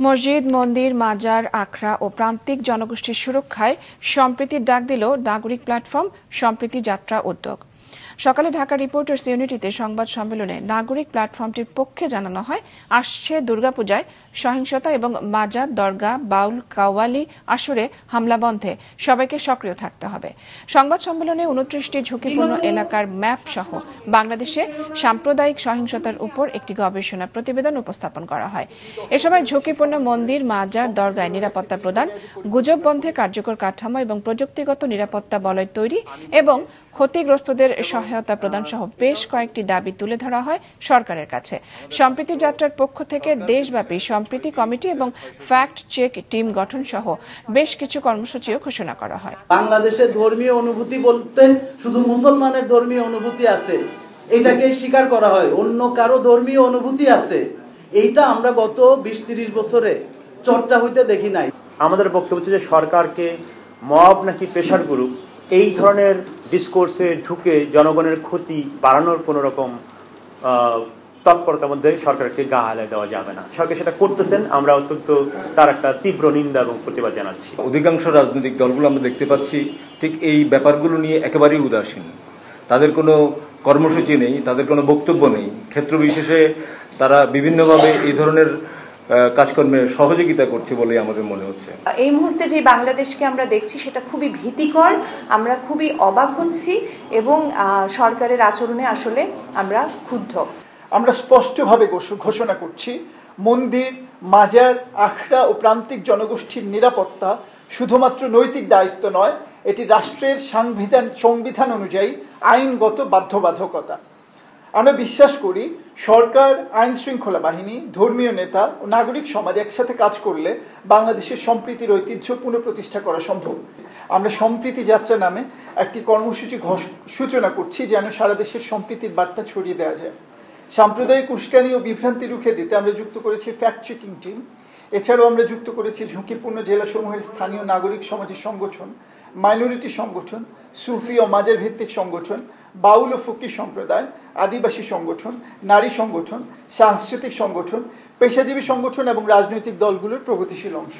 মসজিদ, মন্দির, মাজার, আখড়া ও প্রান্তিক জনগোষ্ঠীর সুরক্ষায় সম্প্রীতির ডাক দিল নাগরিক প্ল্যাটফর্ম সম্প্রীতি যাত্রা উদ্যোগ। সকালে ঢাকা রিপোর্টার্স ইউনিটিতে সংবাদ সম্মেলনে নাগরিক প্ল্যাটফর্মটির পক্ষে জানানো হয়, আসছে দুর্গাপূজায় সহিংসতা এবং মাজার, দরগা, বাউল, কাওয়ালি আসরে হামলা বন্ধে সবাইকে সক্রিয় থাকতে হবে। সংবাদ সম্মেলনে ২৯টি ঝুঁকিপূর্ণ এলাকার ম্যাপ সহ বাংলাদেশে সাম্প্রদায়িক সহিংসতার উপর একটি গবেষণা প্রতিবেদন উপস্থাপন করা হয়। এ সময় ঝুঁকিপূর্ণ মন্দির, মাজার, দরগায় নিরাপত্তা প্রদান, গুজব বন্ধে কার্যকর কাঠামো এবং প্রযুক্তিগত নিরাপত্তা বলয় তৈরি এবং ক্ষতিগ্রস্তদের সহায়তা প্রদান সহ বেশ কয়েকটি দাবি তুলে ধরা হয় সরকারের কাছে। সম্প্রীতি যাত্রার পক্ষ থেকে দেশব্যাপী সম্প্রীতি কমিটি এবং ফ্যাক্ট চেক টিম গঠন সহ বেশ কিছু কর্মসূচিও ঘোষণা করা হয়। বাংলাদেশের ধর্মীয় অনুভূতি বলতে শুধু মুসলমানের ধর্মীয় অনুভূতি আছে, এটাকে স্বীকার করা হয়। অন্য কারো ধর্মীয় অনুভূতি আছে, এইটা আমরা গত ২০-৩০ বছরে চর্চা হইতে দেখি নাই। আমাদের বক্তব্য হচ্ছে যে সরকারকে মব নাকি প্রেশার গ্রুপ এই ধরনের ডিসকোর্সে ঢুকে জনগণের ক্ষতি বাড়ানোর কোনো রকম তৎপরতার মধ্যে সরকারকে গা হালায় দেওয়া যাবে না। সরকার সেটা করতেছেন, আমরা অত্যন্ত তার একটা তীব্র নিন্দা এবং প্রতিবাদ জানাচ্ছি। অধিকাংশ রাজনৈতিক দলগুলো আমরা দেখতে পাচ্ছি ঠিক এই ব্যাপারগুলো নিয়ে একেবারেই উদাসীন। তাদের কোনো কর্মসূচি নেই, তাদের কোনো বক্তব্য নেই। ক্ষেত্র বিশেষে তারা বিভিন্নভাবে এই ধরনের কাজকর্মে সহযোগিতা করছে বলে আমাদের মনে হচ্ছে। এই মুহূর্তে যে বাংলাদেশকে আমরা দেখছি সেটা খুবই ভীতিকর, আমরা খুবই অবাক হচ্ছি এবং সরকারের আচরণে আসলে আমরা ক্ষুব্ধ। আমরা স্পষ্টভাবে ঘোষণা করছি, মন্দির, মাজার, আখড়া ও প্রান্তিক জনগোষ্ঠীর নিরাপত্তা শুধুমাত্র নৈতিক দায়িত্ব নয়, এটি রাষ্ট্রের সংবিধান অনুযায়ী আইনগত বাধ্যবাধকতা। আমরা বিশ্বাস করি সরকার, আইন শৃঙ্খলা বাহিনী, ধর্মীয় নেতা ও নাগরিক সমাজ একসাথে কাজ করলে বাংলাদেশের সম্প্রীতির ঐতিহ্য পুনঃপ্রতিষ্ঠা করা সম্ভব। আমরা সম্প্রীতি যাত্রা নামে একটি কর্মসূচি সূচনা করছি যেন সারা দেশের সম্প্রীতির বার্তা ছড়িয়ে দেওয়া যায়। সাম্প্রদায়িক উস্কানি ও বিভ্রান্তি রুখে দিতে আমরা যুক্ত করেছি ফ্যাক্ট চেকিং টিম। এছাড়াও আমরা যুক্ত করেছি ঝুঁকিপূর্ণ জেলাসমূহের স্থানীয় নাগরিক সমাজের সংগঠন, মাইনরিটি সংগঠন, সুফি ও মাজার ভিত্তিক সংগঠন, বাউল ও ফকির সম্প্রদায়, আদিবাসী সংগঠন, নারী সংগঠন, সাংস্কৃতিক সংগঠন, পেশাজীবী সংগঠন এবং রাজনৈতিক দলগুলোর প্রগতিশীল অংশ।